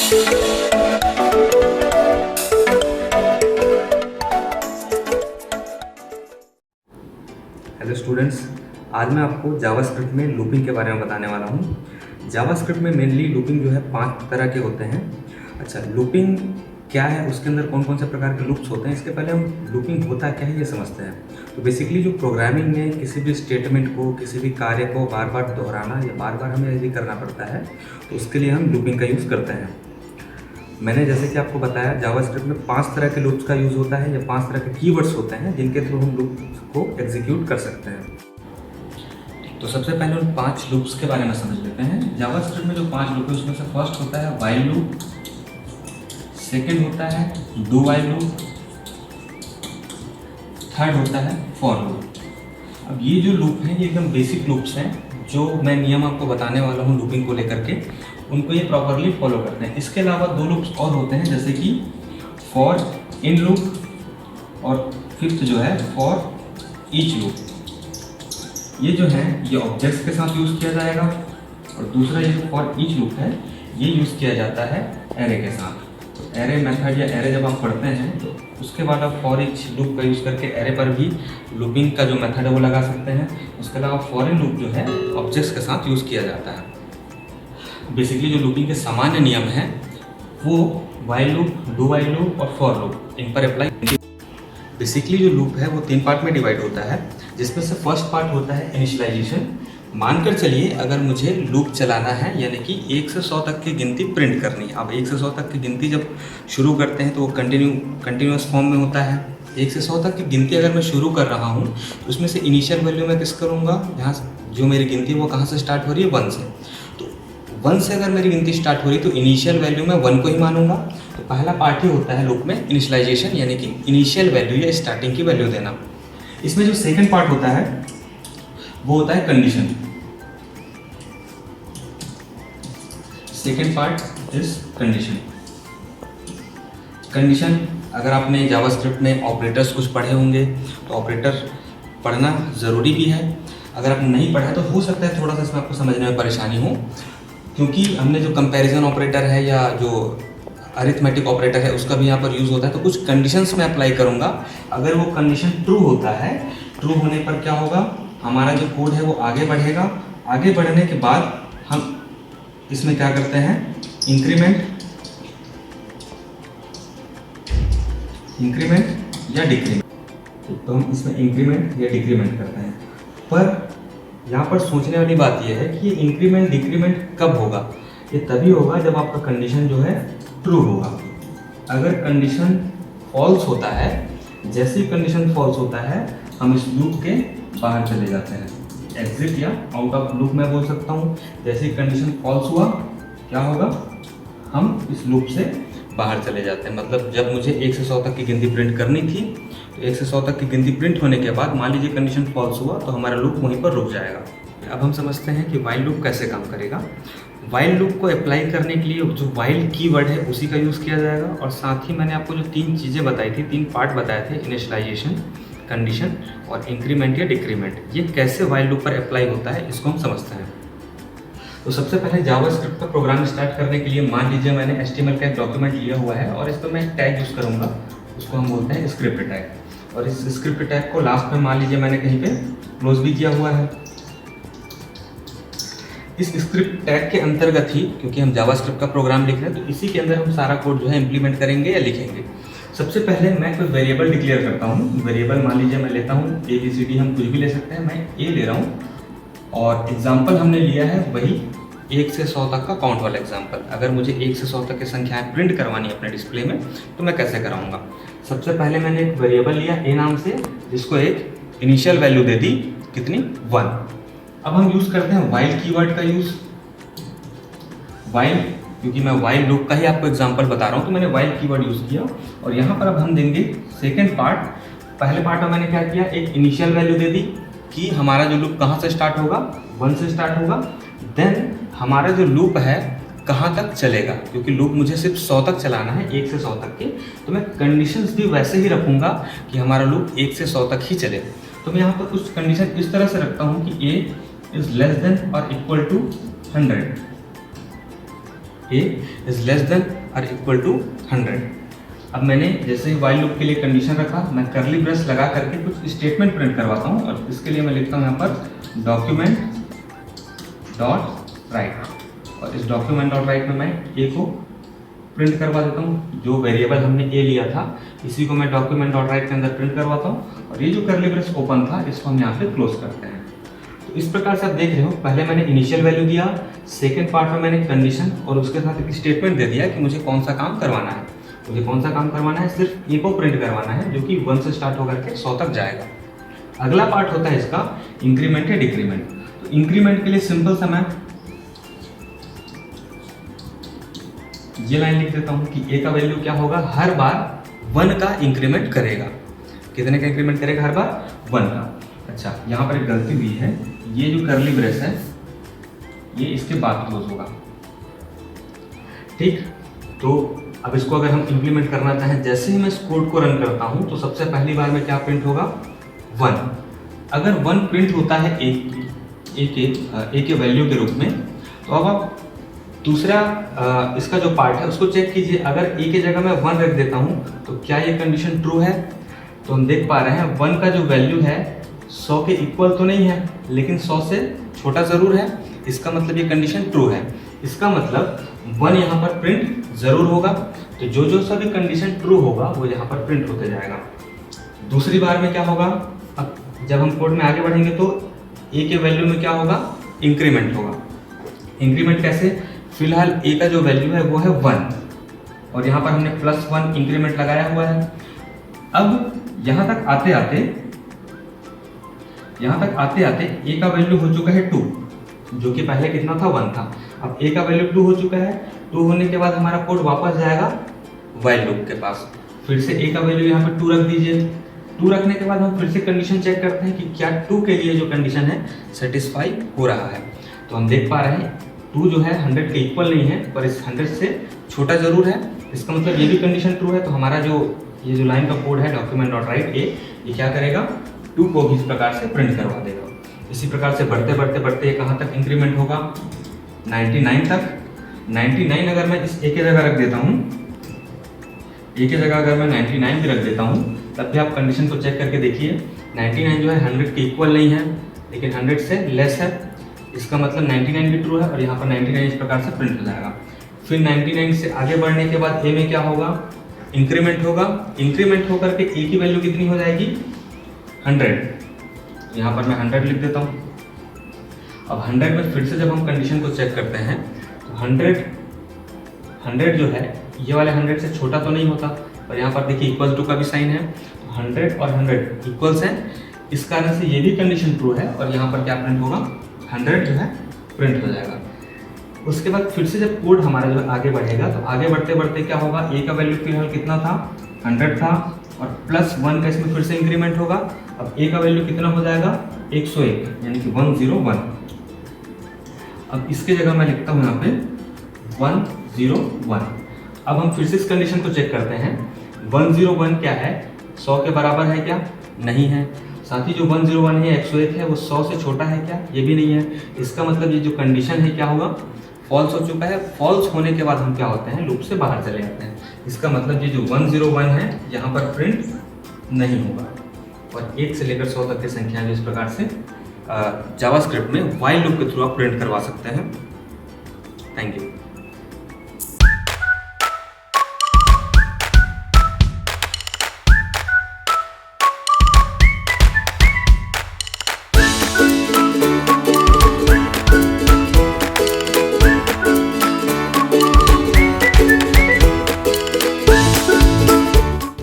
Hello students, आज मैं आपको जावास्क्रिप्ट में लूपिंग के बारे में बताने वाला हूँ। जावास्क्रिप्ट में मेनली लूपिंग जो है 5 तरह के होते हैं। अच्छा, लूपिंग क्या है, उसके अंदर कौन कौन से प्रकार के लूप्स होते हैं, इसके पहले हम लूपिंग होता क्या है ये समझते हैं। तो बेसिकली जो प्रोग्रामिंग में किसी भी स्टेटमेंट को, किसी भी कार्य को बार बार दोहराना या बार बार हमें यदि करना पड़ता है तो उसके लिए हम लूपिंग का यूज़ करते हैं। मैंने जैसे कि आपको बताया, जावास्क्रिप्ट में 5 तरह के लूप्स का यूज़ होता है या 5 तरह के कीवर्ड्स होते हैं जिनके थ्रू हम लूप्स को एग्जीक्यूट कर सकते हैं। तो सबसे पहले उन 5 लूप्स के बारे में समझ लेते हैं। जावास्क्रिप्ट में जो 5 लूप है उसमें से फर्स्ट होता है व्हाइल लूप, सेकेंड होता है डू व्हाइल लूप, थर्ड होता है फॉर लूप। अब ये जो लूप हैं ये एकदम बेसिक लूप्स हैं, जो मैं नियम आपको बताने वाला हूँ लूपिंग को लेकर के, उनको ये प्रॉपरली फॉलो करते हैं। इसके अलावा 2 लूप्स और होते हैं, जैसे कि फॉर इन लूप और फिफ्थ जो है फॉर ईच लूप। ये जो है ये ऑब्जेक्ट्स के साथ यूज़ किया जाएगा, और दूसरा ये जो फॉर ईच लूप है ये यूज़ किया जाता है एरे के साथ। तो एरे मेथड या एरे जब आप पढ़ते हैं तो उसके बाद आप फॉर ईच लूप का यूज़ करके एरे पर भी लूपिंग का जो मेथड है वो लगा सकते हैं। उसके अलावा फॉर इन लूप जो है ऑब्जेक्ट्स के साथ यूज़ किया जाता है। बेसिकली जो लूपिंग के सामान्य नियम हैं वो while loop, do while loop और फॉर लूप, इन पर अप्लाई। बेसिकली जो लूप है वो 3 पार्ट में डिवाइड होता है, जिसमें से फर्स्ट पार्ट होता है इनिशियलाइजेशन। मानकर चलिए अगर मुझे लूप चलाना है, यानी कि 1 से 100 तक की गिनती प्रिंट करनी है। अब 1 से 100 तक की गिनती जब शुरू करते हैं तो वो कंटिन्यूअस फॉर्म में होता है। 1 से 100 तक की गिनती अगर मैं शुरू कर रहा हूँ तो उसमें से इनिशियल वैल्यू मैं किस करूँगा, यहाँ जो मेरी गिनती है वो कहाँ से स्टार्ट हो रही है, 1 से। तो 1 से अगर मेरी गिनती स्टार्ट हो रही तो इनिशियल वैल्यू मैं 1 को ही मानूंगा। तो पहला पार्ट ही होता है लूप में इनिशियलाइजेशन, यानी कि इनिशियल वैल्यू या स्टार्टिंग की वैल्यू देना। इसमें जो सेकंड पार्ट होता है वो होता है condition. Second part is condition. Condition, अगर आपने जावास्क्रिप्ट में ऑपरेटर्स कुछ पढ़े होंगे तो ऑपरेटर पढ़ना ज़रूरी भी है। अगर आपने नहीं पढ़ा है तो हो सकता है थोड़ा सा इसमें आपको समझने में परेशानी हो, क्योंकि हमने जो कंपैरिजन ऑपरेटर है या जो अरिथमेटिक ऑपरेटर है उसका भी यहाँ पर यूज़ होता है। तो कुछ कंडीशंस मैं अप्लाई करूँगा। अगर वो कंडीशन ट्रू होता है, ट्रू होने पर क्या होगा, हमारा जो कोड है वो आगे बढ़ेगा। आगे बढ़ने के बाद हम इसमें क्या करते हैं, इंक्रीमेंट या डिक्रीमेंट। तो हम इसमें इंक्रीमेंट या डिक्रीमेंट करते हैं। पर यहाँ पर सोचने वाली बात यह है कि ये इंक्रीमेंट डिक्रीमेंट कब होगा। ये तभी होगा जब आपका कंडीशन जो है ट्रू होगा। अगर कंडीशन फॉल्स होता है, जैसे ही कंडीशन फॉल्स होता है हम इस लूप के बाहर चले जाते हैं। एग्जिट या आउट ऑफ लूप मैं बोल सकता हूँ। जैसे ही कंडीशन फॉल्स हुआ क्या होगा, हम इस लूप से बाहर चले जाते हैं। मतलब जब मुझे 1 से 100 तक की गिनती प्रिंट करनी थी तो 1 से 100 तक की गिनती प्रिंट होने के बाद मान लीजिए कंडीशन फॉल्स हुआ तो हमारा लूप वहीं पर रुक जाएगा। अब हम समझते हैं कि व्हाइल लूप कैसे काम करेगा। व्हाइल लूप को अप्लाई करने के लिए जो व्हाइल कीवर्ड है उसी का यूज़ किया जाएगा, और साथ ही मैंने आपको जो 3 चीज़ें बताई थी, 3 पार्ट बताए थे, इनिशियलाइजेशन, कंडीशन और इंक्रीमेंट या डिक्रीमेंट, ये कैसे व्हाइल लूप पर अप्लाई होता है इसको हम समझते हैं। तो सबसे पहले जावास्क्रिप्ट का प्रोग्राम स्टार्ट करने के लिए मान लीजिए मैंने HTML का एक डॉक्यूमेंट लिया हुआ है और इस पर मैं टैग यूज़ करूँगा, उसको हम बोलते हैं स्क्रिप्ट टैग। और इस स्क्रिप्ट टैग को लास्ट में मान लीजिए मैंने कहीं पे क्लोज भी किया हुआ है। इस स्क्रिप्ट टैग के अंतर्गत ही, क्योंकि हम जावास्क्रिप्ट का प्रोग्राम लिख रहे हैं, तो इसी के अंदर हम सारा कोड जो है इंप्लीमेंट करेंगे या लिखेंगे। सबसे पहले मैं कोई वेरिएबल डिक्लेयर करता हूँ। वेरिएबल मान लीजिए मैं लेता हूँ ABCD, हम कुछ भी ले सकते हैं, मैं A ले रहा हूँ। और एग्जाम्पल हमने लिया है वही 1 से 100 तक का काउंट वाला एग्जाम्पल। अगर मुझे 1 से 100 तक की संख्याएं प्रिंट करवानी है अपने डिस्प्ले में तो मैं कैसे कराऊंगा। सबसे पहले मैंने एक वेरिएबल लिया A नाम से, जिसको एक इनिशियल वैल्यू दे दी, कितनी, 1। अब हम यूज़ करते हैं व्हाइल कीवर्ड का यूज़। व्हाइल, क्योंकि मैं व्हाइल लूप का ही आपको एग्जांपल बता रहा हूँ तो मैंने व्हाइल कीवर्ड यूज़ किया। और यहाँ पर अब हम देंगे सेकंड पार्ट। पहले पार्ट में मैंने क्या किया, एक इनिशियल वैल्यू दे दी कि हमारा जो लूप कहाँ से स्टार्ट होगा, 1 से स्टार्ट होगा। देन हमारा जो लूप है कहाँ तक चलेगा, क्योंकि लूप मुझे सिर्फ 100 तक चलाना है, 1 से 100 तक के, तो मैं कंडीशंस भी वैसे ही रखूँगा कि हमारा लूप 1 से 100 तक ही चले। तो मैं यहाँ पर कुछ कंडीशन इस तरह से रखता हूँ कि A इज़ लेस देन और equal to 100। A is less than और इक्वल टू 100। अब मैंने जैसे ही वाइल लूप के लिए कंडीशन रखा, मैं करली ब्रेस लगा करके कुछ स्टेटमेंट प्रिंट करवाता हूँ, और इसके लिए मैं लिखता हूँ यहाँ पर डॉक्यूमेंट डॉट राइट, और इस डॉक्यूमेंट डॉट राइट में मैं ए को प्रिंट करवा देता हूँ। जो वेरिएबल हमने ए लिया था इसी को मैं डॉक्यूमेंट डॉट राइट के अंदर प्रिंट करवाता हूँ, और ये जो करली ब्रेस ओपन था इसको हम यहाँ पे क्लोज करते हैं। तो इस प्रकार से आप देख रहे हो, पहले मैंने इनिशियल वैल्यू दिया, सेकेंड पार्ट में मैंने कंडीशन और उसके साथ एक स्टेटमेंट दे दिया कि मुझे कौन सा काम करवाना है। मुझे कौन सा काम करवाना है, सिर्फ ए को प्रिंट करवाना है, जो कि 1 से स्टार्ट होकर के 100 तक जाएगा। अगला पार्ट होता है इसका इंक्रीमेंट या डिक्रीमेंट। तो इंक्रीमेंट के लिए सिंपल सा मैं ये लाइन लिख देता हूँ कि ए का वैल्यू क्या होगा, हर बार 1 का इंक्रीमेंट करेगा। कितने का इंक्रीमेंट करेगा? हर बार 1 का। अच्छा, यहाँ पर एक गलती हुई है, ये जो करली ब्रेस है ये इसके बाद क्लोज होगा। ठीक, तो अब इसको अगर हम इंप्लीमेंट करना चाहें, जैसे ही मैं इस कोड को रन करता हूँ तो सबसे पहली बार में क्या प्रिंट होगा? 1। अगर 1 प्रिंट होता है ए के वैल्यू के रूप में, तो अब आप दूसरा इसका जो पार्ट है उसको चेक कीजिए। अगर ए की जगह मैं 1 रख देता हूँ तो क्या ये कंडीशन ट्रू है? तो हम देख पा रहे हैं 1 का जो वैल्यू है 100 के इक्वल तो नहीं है, लेकिन 100 से छोटा ज़रूर है। इसका मतलब ये कंडीशन ट्रू है। इसका मतलब 1 यहाँ पर प्रिंट ज़रूर होगा। तो जो जो सभी कंडीशन ट्रू होगा वो यहाँ पर प्रिंट होते जाएगा। दूसरी बार में क्या होगा, अब जब हम कोड में आगे बढ़ेंगे तो ए के वैल्यू में क्या होगा? इंक्रीमेंट होगा। इंक्रीमेंट कैसे? फिलहाल ए का जो वैल्यू है वो है 1, और यहाँ पर हमने +1 इंक्रीमेंट लगाया हुआ है। अब यहाँ तक आते आते ए का वैल्यू हो चुका है 2, जो कि पहले कितना था? 1 था। अब ए का वैल्यू 2 हो चुका है। 2 होने के बाद हमारा कोड वापस जाएगा वाइल लूप के पास। फिर से ए का वैल्यू यहाँ पर 2 रख दीजिए। 2 रखने के बाद हम फिर से कंडीशन चेक करते हैं कि क्या 2 के लिए जो कंडीशन है सेटिस्फाई हो रहा है। तो हम देख पा रहे हैं 2 जो है 100 के इक्वल नहीं है, पर इस 100 से छोटा ज़रूर है। इसका मतलब ये भी कंडीशन ट्रू है। तो हमारा ये जो लाइन का कोड है डॉक्यूमेंट डॉट राइट ए, ये क्या करेगा? 2 को भी इस प्रकार से प्रिंट करवा देगा। इसी प्रकार से बढ़ते ये कहाँ तक इंक्रीमेंट होगा? 99 तक। 99 अगर मैं इस ए की जगह रख देता हूँ, ए की जगह अगर मैं 99 भी रख देता हूँ, तब भी आप कंडीशन को चेक करके देखिए। 99 जो है 100 के इक्वल नहीं है, लेकिन 100 से लेस है। इसका मतलब 99 भी ट्रू है, और यहाँ पर 99 इस प्रकार से प्रिंट हो जाएगा। फिर 99 से आगे बढ़ने के बाद ए में क्या होगा? इंक्रीमेंट होगा। इंक्रीमेंट होकर के ए की वैल्यू कितनी हो जाएगी? 100। यहाँ पर मैं 100 लिख देता हूँ। अब 100 में फिर से जब हम कंडीशन को चेक करते हैं तो 100 जो है ये वाले 100 से छोटा तो नहीं होता, और यहाँ पर देखिए इक्वल टू का भी साइन है। तो 100 और 100 इक्वल्स हैं, इस कारण से ये भी कंडीशन ट्रू है, और यहाँ पर क्या प्रिंट होगा? 100 जो है प्रिंट हो जाएगा। उसके बाद फिर से जब कोड हमारा जो आगे बढ़ेगा, तो आगे बढ़ते क्या होगा? ए का वैल्यू फिलहाल कितना था? 100 था, और +1 का इसमें फिर से इंक्रीमेंट होगा। अब ए का वैल्यू कितना हो जाएगा? 101, यानी कि 101। अब इसके जगह मैं लिखता हूँ यहाँ पे 101। अब हम फिर से इस कंडीशन को चेक करते हैं। 101 क्या है? 100 के बराबर है क्या? नहीं है। साथ ही जो 101 है 101 है, वो 100 से छोटा है क्या? ये भी नहीं है। इसका मतलब ये जो कंडीशन है क्या होगा? फॉल्स हो चुका है। फॉल्स होने के बाद हम क्या होते हैं? लूप से बाहर चले जाते हैं। इसका मतलब ये जो 101 है यहाँ पर प्रिंट नहीं होगा। और 1 से लेकर 100 तक की संख्या जो इस प्रकार से जावास्क्रिप्ट में व्हाइल लूप के थ्रू आप प्रिंट करवा सकते हैं। Thank you.